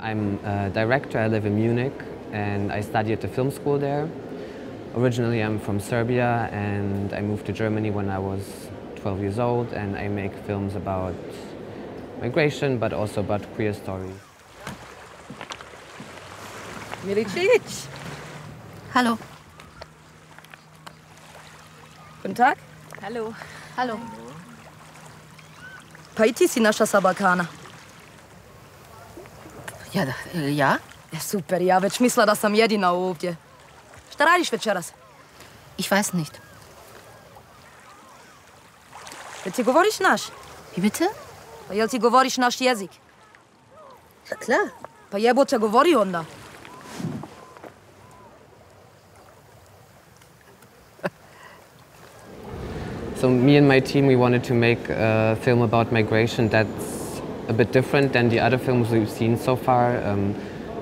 I'm a director, I live in Munich and I study at the film school there. Originally I'm from Serbia and I moved to Germany when I was 12 years old and I make films about migration but also about queer stories. Milicic. Hallo. Guten Tag. Hallo. Hallo. Pa i ti si naša Sabakana? Ja? Super, ja već mislila da sam jedina ovdje. Šta radiš večeras? Ich weiß nicht. Jel ti govoriš naš? Wie bitte? Pa jel ti govoriš naš jezik? Ja, klar. Pa jebote, govori onda. So me and my team, we wanted to make a film about migration that's a bit different than the other films we've seen so far.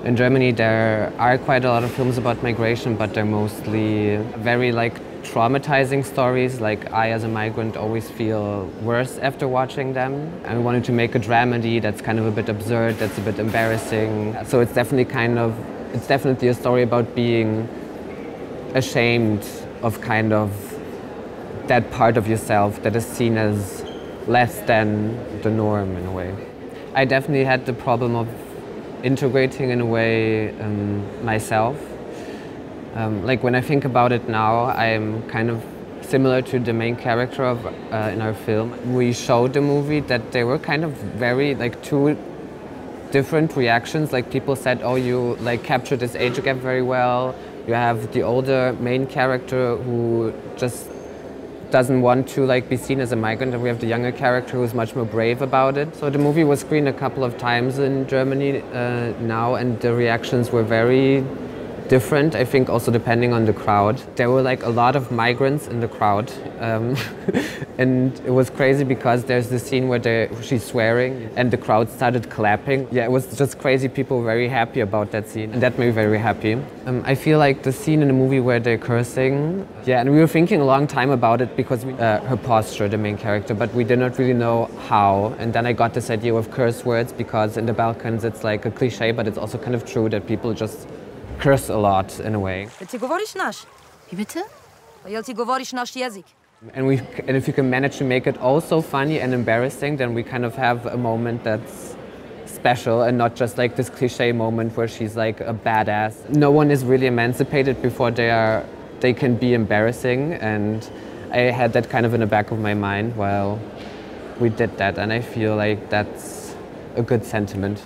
In Germany there are quite a lot of films about migration, but they're mostly very traumatizing stories. Like I as a migrant always feel worse after watching them. And we wanted to make a dramedy that's kind of a bit absurd, that's a bit embarrassing. So it's definitely a story about being ashamed of kind of that part of yourself that is seen as less than the norm in a way. I definitely had the problem of integrating in a way myself. Like when I think about it now, I'm kind of similar to the main character of in our film. We showed the movie that they were kind of very two different reactions. Like people said, oh, you captured this age gap very well. You have the older main character who just doesn't want to be seen as a migrant, and we have the younger character who's much more brave about it. So the movie was screened a couple of times in Germany now, and the reactions were very different, I think also depending on the crowd. There were a lot of migrants in the crowd, and it was crazy because there's this scene where she's swearing and the crowd started clapping. Yeah, it was just crazy. People were very happy about that scene, and that made me very happy. I feel like the scene in the movie where they're cursing, yeah, and we were thinking a long time about it because her posture, the main character, but we did not really know how. And then I got this idea of curse words because in the Balkans it's like a cliche, but it's also kind of true that people just curse a lot in a way. Jel ti govoriš naš? Wie bitte? Pa jel ti govoriš naš jezik? And if you can manage to make it also funny and embarrassing, then we kind of have a moment that's special and not just this cliche moment where she's a badass. No one is really emancipated before they can be embarrassing, and I had that kind of in the back of my mind while we did that, and I feel like that's a good sentiment.